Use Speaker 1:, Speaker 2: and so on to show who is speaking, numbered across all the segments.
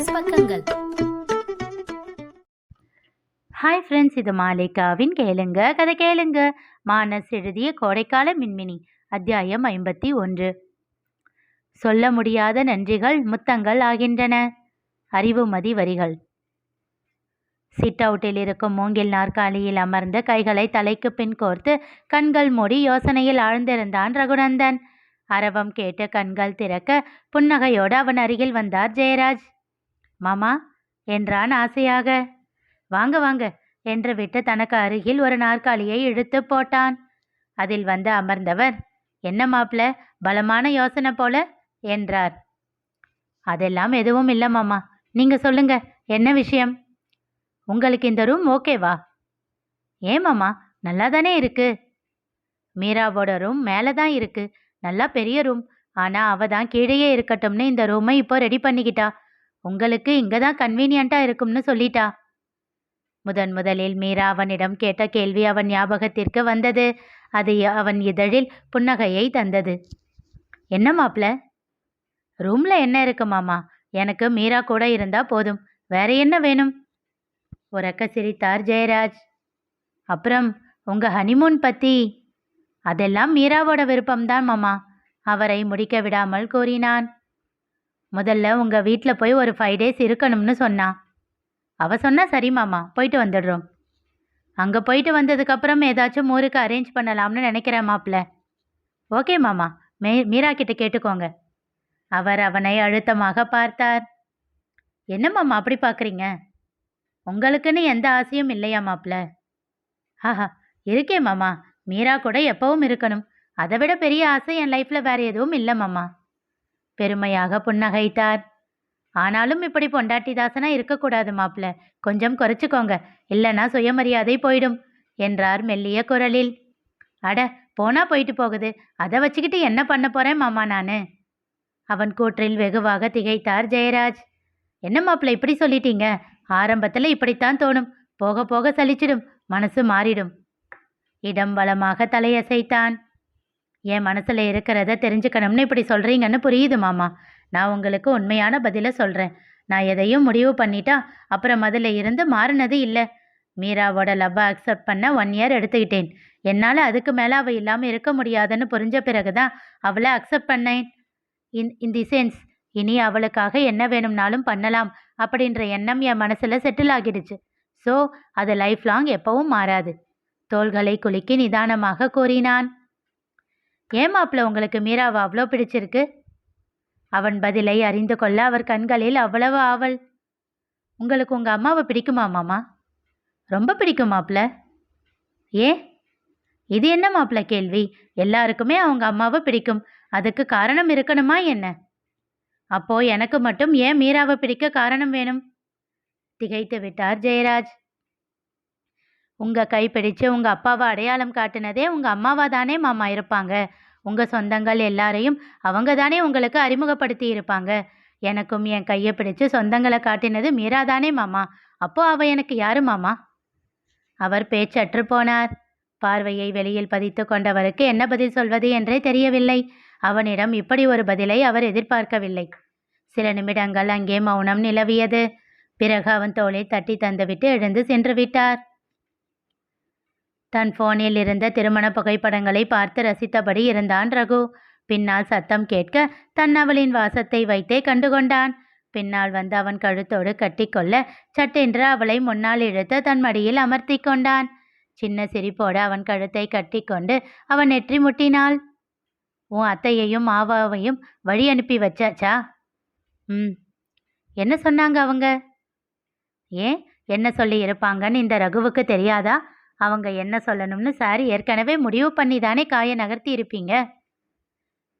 Speaker 1: Minus பக்கங்கள்.
Speaker 2: Hi friends, இது மாலிகாவின் கேளுங்க கதை கேளுங்க. மானஸ் எழுதிய கோடைக்கால மின்மினி, அத்தியாயம் 51. சொல்ல முடியாத நன்றிகள் முத்தங்கள் ஆகின்றன. அறிவுமதி வரிகள். சிட் அவுட்டில் இருக்கும் மூங்கில் நாற்காலியில் அமர்ந்து கைகளை தலைக்கு பின் கோர்த்து கண்கள் மூடி யோசனையில் ஆழ்ந்திருந்தான் ரகுநந்தன். அரவம் கேட்டு கண்கள் திறக்க புன்னகையோடு அவன் அருகில் வந்தார் ஜெயராஜ். மாமா என்றான் ஆசையாக. வாங்க வாங்க என்று விட்டு தனக்கு அருகில் ஒரு நாற்காலியை இழுத்து போட்டான். அதில் வந்து அமர்ந்தவர், என்ன மாப்ள, பலமான யோசனை போல என்றார். அதெல்லாம் எதுவும் இல்லை மாமா, நீங்க சொல்லுங்க, என்ன விஷயம்? உங்களுக்கு இந்த ரூம் ஓகேவா? ஏன் மாமா, நல்லா தானே இருக்கு. மீராவோட ரூம் மேலே தான் இருக்கு, நல்லா பெரிய ரூம். ஆனால் அவ தான் கீழேயே இருக்கட்டும்னு இந்த ரூமை இப்போ ரெடி பண்ணிக்கிட்டா. உங்களுக்கு இங்கே தான் கன்வீனியண்ட்டாக இருக்கும்னு சொல்லிட்டா. முதலில் மீரா அவனிடம் கேட்ட கேள்வி அவன் ஞாபகத்திற்கு வந்தது. அது அவன் இதழில் புன்னகையை தந்தது. என்ன மாப்ள? ரூமில் என்ன இருக்கு மாமா, எனக்கு மீரா கூட இருந்தா போதும், வேற என்ன வேணும்? உரக்க சிரித்தார் ஜெயராஜ். அப்புறம் உங்க ஹனிமூன் பத்தி? அதெல்லாம் மீராவோட விருப்பம்தான் மாமா, அவரை முடிக்க விடாமல் கூறினான். முதல்ல உங்க வீட்டில் போய் ஒரு 5 days இருக்கணும்னு சொன்னான். அவ சொன்னா சரி மாமா, போயிட்டு வந்துடுறோம். அங்கே போயிட்டு வந்ததுக்கப்புறம் ஏதாச்சும் ஊருக்கு அரேஞ்ச் பண்ணலாம்னு நினைக்கிறேன் மாப்ள. ஓகே மாமா, மீரா கிட்ட கேட்டுக்கோங்க. அவர் அவனை அழுத்தமாக பார்த்தார். என்ன மாமா அப்படி பார்க்குறீங்க? உங்களுக்குன்னு எந்த ஆசையும் இல்லையா மாப்ள? ஆஹா, இருக்கே மாமா, மீரா கூட எப்பவும் இருக்கணும். அதை விட பெரிய ஆசை என் லைஃப்பில் வேற எதுவும் இல்லை மாமா. பெருமையாக புன்னகைத்தார். ஆனாலும் இப்படி பொண்டாட்டி தாசனா இருக்கக்கூடாது மாப்ள, கொஞ்சம் குறைச்சிக்கோங்க, இல்லைன்னா சுயமரியாதை போயிடும் என்றார் மெல்லிய குரலில். அட போனா போயிட்டு போகுது, அதை வச்சுக்கிட்டு என்ன பண்ண போறேன் மாமா நானு? அவன் கூற்றில் வெகுவாக திகைத்தார் ஜெயராஜ். என்ன மாப்ள இப்படி சொல்லிட்டீங்க? ஆரம்பத்தில் இப்படித்தான் தோணும், போக போக சலிச்சிடும், மனசு மாறிடும். இடம் வளமாக தலையசைத்தான். என் மனசுல இருக்கிறத தெரிஞ்சுக்கணும்னு இப்படி சொல்றீங்கன்னு புரியுது மாமா. நான் உங்களுக்கு உண்மையான பதிலை சொல்கிறேன். நான் எதையும் முடிவு பண்ணிட்டா அப்புறம் அதில் இருந்து மாறினது இல்லை. மீராவோட லவ்வை அக்செப்ட் பண்ண 1 year எடுத்துக்கிட்டேன். என்னால் அதுக்கு மேலே அவள் இல்லாமல் இருக்க முடியாதுன்னு புரிஞ்ச பிறகு தான் அவளை அக்செப்ட் பண்ணேன். இன் தி சென்ஸ், இனி அவளுக்காக என்ன வேணும்னாலும் பண்ணலாம் அப்படின்ற எண்ணம் என் மனசில் செட்டில் ஆகிடுச்சு. ஸோ அது லைஃப் லாங் எப்பவும் மாறாது. தோள்களை குலுக்கி நிதானமாக கூறினான். ஏன் மாப்ள உங்களுக்கு மீராவை அவ்வளோ பிடிச்சிருக்கு? அவன் பதிலை அறிந்து கொள்ள அவர் கண்களில் அவ்வளவு ஆவல். உங்களுக்கு உங்க அம்மாவை பிடிக்குமா மாமா? ரொம்ப பிடிக்கும் மாப்ள. ஏன்? இது என்ன மாப்ள கேள்வி? எல்லாருக்குமே அவங்க அம்மாவை பிடிக்கும், அதுக்கு காரணம் இருக்கணுமா என்ன? அப்போ எனக்கு மட்டும் ஏன் மீராவை பிடிக்க காரணம் வேணும்? திகைத்து விட்டார் ஜெயராஜ். உங்க கை பிடிச்சு உங்க அப்பாவை அடையாளம் காட்டினதே உங்க அம்மாவா தானே மாமா இருப்பாங்க. உங்கள் சொந்தங்கள் எல்லாரையும் அவங்க தானே உங்களுக்கு அறிமுகப்படுத்தி இருப்பாங்க. எனக்கும் என் கையை பிடிச்சு சொந்தங்களை காட்டினது மீரா தானே மாமா. அப்போ அவ எனக்கு யாரு மாமா? அவர் பேச்சற்று போனார். பார்வையை வெளியில் பதித்து கொண்டவருக்கு என்ன பதில் சொல்வது என்றே தெரியவில்லை. அவனிடம் இப்படி ஒரு பதிலை அவர் எதிர்பார்க்கவில்லை. சில நிமிடங்கள் அங்கே மௌனம் நிலவியது. பிறகு அவன் தோளை தட்டி தந்துவிட்டு எழுந்து சென்று விட்டார். தன் போனில் இருந்த திருமண புகைப்படங்களை பார்த்து ரசித்தபடி இருந்தான் ரகு. பின்னால் சத்தம் கேட்க தன் அவளின் வாசத்தை வைத்தே கண்டுகொண்டான். பின்னால் வந்து அவன் கழுத்தோடு கட்டிக்கொள்ள சட்டென்று அவளை முன்னால் இழுத்து தன் மடியில் அமர்த்தி கொண்டான். சின்ன சிரிப்போடு அவன் கழுத்தை கட்டி கொண்டு அவன் நெற்றி முட்டினாள். உன் அத்தையையும் மாவாவையும் வழி அனுப்பி வச்சாச்சா? என்ன சொன்னாங்க அவங்க? ஏன் என்ன சொல்லி இருப்பாங்கன்னு இந்த ரகுவுக்கு தெரியாதா? அவங்க என்ன சொல்லணும்னு சார் ஏற்கனவே முடிவு பண்ணி தானே காயை நகர்த்தி இருப்பீங்க.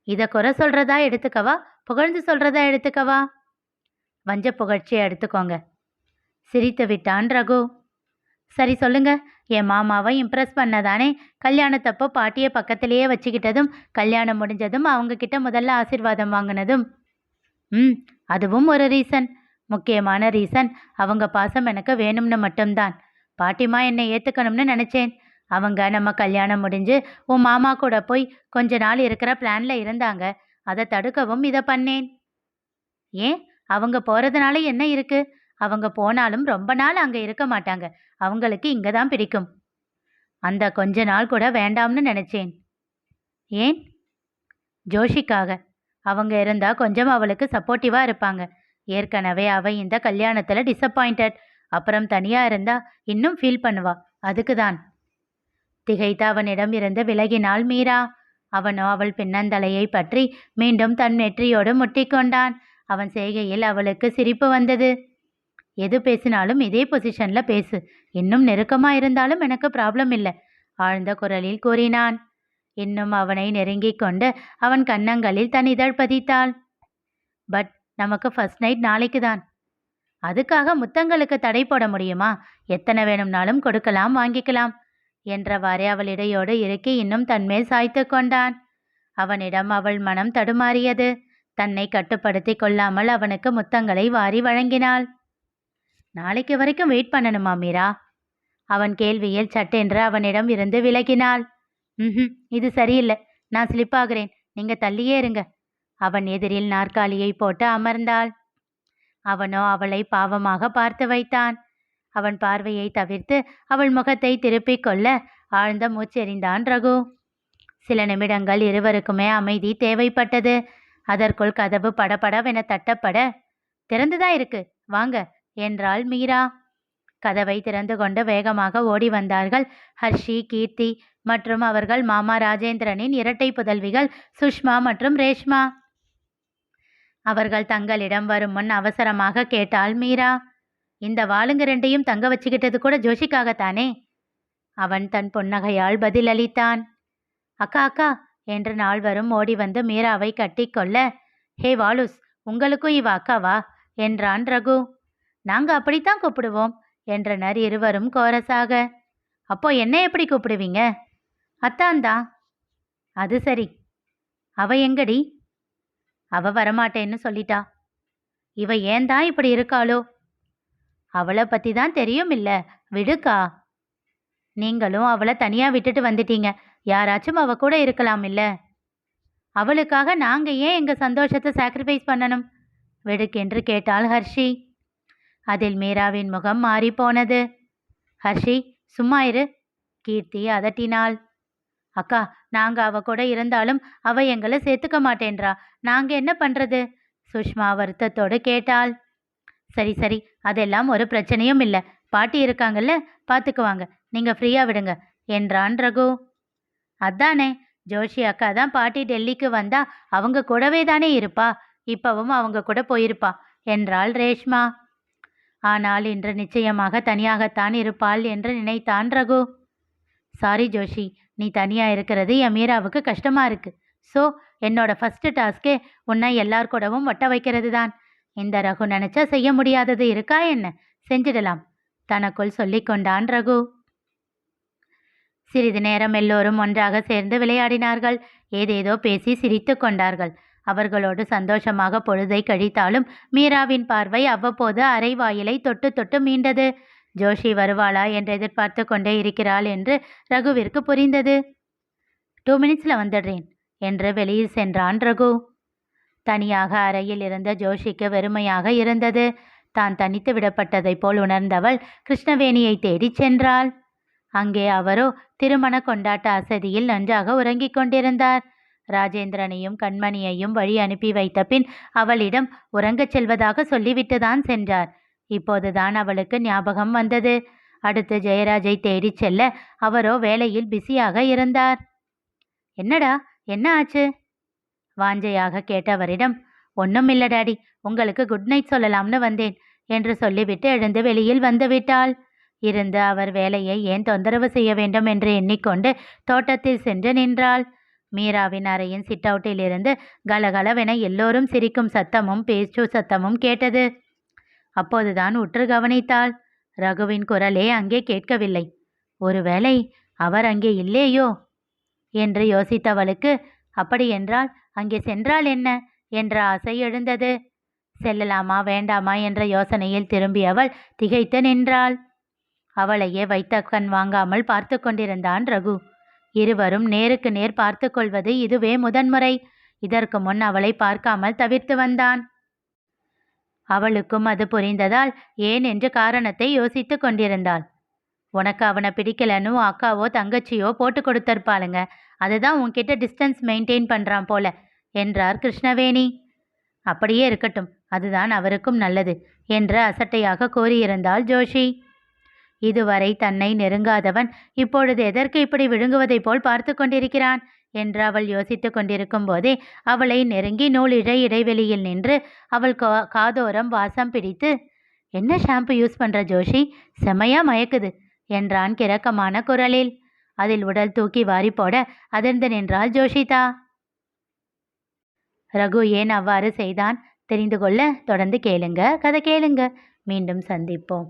Speaker 2: இதை குறை சொல்கிறதா எடுத்துக்கவா, புகழ்ந்து சொல்கிறதா எடுத்துக்கவா? வஞ்ச புகழ்ச்சியை எடுத்துக்கோங்க. சிரித்து விட்டான் ரகு. சரி சொல்லுங்க, என் மாமாவை இம்ப்ரெஸ் பண்ணதானே கல்யாணத்தப்போ பாட்டியை பக்கத்திலேயே வச்சுக்கிட்டதும், கல்யாணம் முடிஞ்சதும் அவங்க கிட்ட முதல்ல ஆசீர்வாதம் வாங்கினதும்? அதுவும் ஒரு ரீசன். முக்கியமான ரீசன் அவங்க பாசம் எனக்கு வேணும்னு மட்டும்தான். பாட்டிமா என்னை ஏற்றுக்கணும்னு நினச்சேன். அவங்க நம்ம கல்யாணம் முடிஞ்சு உன் மாமா கூட போய் கொஞ்ச நாள் இருக்கிற பிளானில் இருந்தாங்க. அதை தடுக்கவும் இதை பண்ணேன். ஏன் அவங்க போறதுனால என்ன இருக்கு? அவங்க போனாலும் ரொம்ப நாள் அங்க இருக்க மாட்டாங்க. அவங்களுக்கு இங்க தான் பிடிக்கும். அந்த கொஞ்ச நாள் கூட வேண்டாம்னு நினைச்சேன். ஏன்? ஜோஷிக்காக. அவங்க இருந்தா கொஞ்சம் அவளுக்கு சப்போர்ட்டிவா இருப்பாங்க. ஏற்கனவே அவ இந்த கல்யாணத்துல டிசப்பாயிண்டட். அப்புறம் தனியா இருந்தா இன்னும் ஃபீல் பண்ணுவா. அதுக்கு தான். திகைத்த அவனிடம் இருந்து விலகினாள் மீரா. அவனோ அவள் பின்னந்தலையை பற்றி மீண்டும் தன் நெற்றியோடு முட்டிக்கொண்டான். அவன் செய்கையில் அவளுக்கு சிரிப்பு வந்தது. எது பேசினாலும் இதே பொசிஷன்ல பேசு. இன்னும் நெருக்கமா இருந்தாலும் எனக்கு ப்ராப்ளம் இல்லை, ஆழ்ந்த குரலில் கூறினான். இன்னும் அவனை நெருங்கிக் கொண்டு அவன் கன்னங்களில் தன் இதழ் பதித்தாள். பட் நமக்கு ஃபர்ஸ்ட் நைட் நாளைக்கு தான். அதுக்காக முத்தங்களுக்கு தடை போட முடியுமா? எத்தனை வேணும்னாலும் கொடுக்கலாம், வாங்கிக்கலாம் என்றவாறே அவள் இடையோடு இறுக்கி இன்னும் தன்மேல் சாய்த்து கொண்டான். அவனிடம் அவள் மனம் தடுமாறியது. தன்னை கட்டுப்படுத்தி கொள்ளாமல் அவனுக்கு முத்தங்களை வாரி வழங்கினாள். நாளைக்கு வரைக்கும் வெயிட் பண்ணணுமா மீரா? அவன் கேள்வியில் சட்டென்று அவனிடம் இருந்து விலகினாள். இது சரியில்லை, நான் ஸ்லிப் ஆகிறேன், நீங்க தள்ளியே இருங்க. அவன் எதிரில் நாற்காலியை போட்டு அமர்ந்தாள். அவனோ அவளை பாவமாக பார்த்து வைத்தான். அவன் பார்வையை தவிர்த்து அவள் முகத்தை திருப்பிக் கொள்ள ஆழ்ந்த மூச்செறிந்தான் ரகு. சில நிமிடங்கள் இருவருக்குமே அமைதி தேவைப்பட்டது. அதற்குள் கதவு படபடவென தட்டப்பட, திறந்துதான் இருக்கு, வாங்க என்றாள் மீரா. கதவை திறந்து கொண்டு வேகமாக ஓடி வந்தார்கள் ஹர்ஷி, கீர்த்தி மற்றும் அவர்கள் மாமா ராஜேந்திரனின் இரட்டை புதல்விகள் சுஷ்மா மற்றும் ரேஷ்மா. அவர்கள் தங்களிடம் வரும் முன் அவசரமாக கேட்டாள் மீரா. இந்த வாளுங்க ரெண்டையும் தங்க வச்சுக்கிட்டது கூட ஜோஷிக்காகத்தானே? அவன் தன் புன்னகையால் பதிலளித்தான். அக்கா அக்கா என்று நால்வரும் ஓடி வந்து மீராவை கட்டி கொள்ள, ஹே வாலுஸ், உங்களுக்கும் இவ அக்காவா என்றான் ரகு. நாங்க அப்படித்தான் கூப்பிடுவோம் என்றனர் இருவரும் கோரஸாக. அப்போ என்ன எப்படி கூப்பிடுவீங்க? அத்தான்தான். அது சரி. அவ எங்கடி? அவ வரமாட்டேன்னு சொல்லிட்டா. இவ ஏன் தான் இப்படி இருக்காளோ? அவளை பத்தி தான் தெரியும் இல்ல, விடுக்கா. நீங்களும் அவளை தனியா விட்டுட்டு வந்துட்டீங்க. யாராச்சும் அவ கூட இருக்கலாம் இல்ல. அவளுக்காக நாங்க ஏன் எங்க சந்தோஷத்தை சாக்ரிஃபைஸ் பண்ணணும்? வெடுக்கென்று கேட்டாள் ஹர்ஷி. அதில் மீராவின் முகம் மாறி போனது. ஹர்ஷி, சும்மா இரு. கீர்த்தி அதட்டினாள். அக்கா, நாங்க அவ கூட இருந்தாலும் அவ எங்களை சேர்த்துக்க மாட்டேன்றா. நாங்க என்ன பண்றது? சுஷ்மா வருத்தத்தோடு கேட்டாள். சரி சரி, அதெல்லாம் ஒரு பிரச்சனையும் இல்லை. பாட்டி இருக்காங்கல்ல, பார்த்துக்குவாங்க. நீங்க ஃப்ரீயா விடுங்க என்றான் ரகு. அதானே, ஜோஷி அக்கா தான் பாட்டி டெல்லிக்கு வந்தா அவங்க கூடவே தானே இருப்பா. இப்பவும் அவங்க கூட போயிருப்பா என்றாள் ரேஷ்மா. ஆனால் இன்று நிச்சயமாக தனியாகத்தான் இருப்பாள் என்று நினைத்தான் ரகு. சாரி ஜோஷி, நீ தனியா இருக்கிறது என் மீராவுக்கு கஷ்டமா இருக்கு. ஸோ என்னோட ஃபர்ஸ்ட் டாஸ்கே உன்னை எல்லார் கூடவும் ஒட்ட வைக்கிறது தான். இந்த ரகு நினைச்சா செய்ய முடியாதது இருக்கா என்ன? செஞ்சிடலாம் தனக்குள் சொல்லி கொண்டான் ரகு. சிறிது நேரம் எல்லோரும் ஒன்றாக சேர்ந்து விளையாடினார்கள். ஏதேதோ பேசி சிரித்து கொண்டார்கள். அவர்களோடு சந்தோஷமாக பொழுதை கழித்தாலும் மீராவின் பார்வை அவ்வப்போது அரை வாயிலை தொட்டு தொட்டு மீண்டது. ஜோஷி வருவாளா என்று எதிர்பார்த்து கொண்டே இருக்கிறாள் என்று ரகுவிற்கு புரிந்தது. 2 மினிட்ஸில் வந்துடுறேன் என்று வெளியில் சென்றான் ரகு. தனியாக அறையில் இருந்த ஜோஷிக்கு வெறுமையாக இருந்தது. தான் தனித்து விடப்பட்டதை போல் உணர்ந்தவள் கிருஷ்ணவேணியை தேடிச் சென்றாள். அங்கே அவரோ திருமண கொண்டாட்ட அசதியில் நன்றாக உறங்கிக் கொண்டிருந்தார். ராஜேந்திரனையும் கண்மணியையும் வழி அனுப்பி வைத்த பின் அவளிடம் உறங்கச் செல்வதாக சொல்லிவிட்டுதான் சென்றார். இப்போதுதான் அவளுக்கு ஞாபகம் வந்தது. அடுத்து ஜெயராஜை தேடிச் செல்ல அவரோ வேலையில் பிஸியாக இருந்தார். என்னடா, என்ன ஆச்சு? வாஞ்சையாக கேட்டவரிடம், ஒன்றும் இல்லை டாடி, உங்களுக்கு குட் நைட் சொல்லலாம்னு வந்தேன் என்று சொல்லிவிட்டு எழுந்து வெளியில் வந்துவிட்டாள். இருந்து அவர் வேலையை ஏன் தொந்தரவு செய்ய வேண்டும் என்று எண்ணிக்கொண்டு தோட்டத்தில் சென்று நின்றாள். மீராவின் அறையின் சிட் அவுட்டில் இருந்து கலகலவென எல்லோரும் சிரிக்கும் சத்தமும் பேச்சு சத்தமும் கேட்டது. அப்போதுதான் உற்று கவனித்தாள். ரகுவின் குரலே அங்கே கேட்கவில்லை. ஒருவேளை அவர் அங்கே இல்லையோ என்று யோசித்தவளுக்கு, அப்படியென்றால் அங்கே சென்றால் என்ன என்ற ஆசை எழுந்தது. செல்லலாமா வேண்டாமா என்ற யோசனையில் திரும்பியவள் திகைத்து நின்றாள். அவளையே வைத்த கண் வாங்காமல் பார்த்து கொண்டிருந்தான் ரகு. இருவரும் நேருக்கு நேர் பார்த்து கொள்வது இதுவே முதன்முறை. இதற்கு முன் அவளை பார்க்காமல் தவிர்த்து வந்தான். அவளுக்கும் அது புரிந்ததால் ஏன் என்று காரணத்தை யோசித்து கொண்டிருந்தாள். உனக்கு அவனை பிடிக்கலன்னு உன் அக்காவோ தங்கச்சியோ போட்டு கொடுத்திருப்பாளுங்க. அதுதான் உன்கிட்ட டிஸ்டன்ஸ் மெயின்டைன் பண்ணுறான் போல என்றார் கிருஷ்ணவேணி. அப்படியே இருக்கட்டும், அதுதான் அவருக்கும் நல்லது என்று அசட்டையாக கூறியிருந்தாள் ஜோஷி. இதுவரை தன்னை நெருங்காதவன் இப்பொழுது எதற்கு இப்படி விழுங்குவதைப் போல் பார்த்து கொண்டிருக்கிறான் என்று அவள் யோசித்து கொண்டிருக்கும் போதே அவளை நெருங்கி நூலிழை இடைவெளியில் நின்று அவள் காதோரம் வாசம் பிடித்து, என்ன ஷாம்பு யூஸ் பண்ற ஜோஷி, செமையா மயக்குது என்றான் கிறக்கமான குரலில். அதில் உடல் தூக்கி வாரி போட அதிர்ந்து நின்றாள் ஜோஷிதா. ரகு ஏன் அவ்வாறு செய்தான் தெரிந்து கொள்ள தொடர்ந்து கேளுங்க. கதை கேளுங்க. மீண்டும் சந்திப்போம்.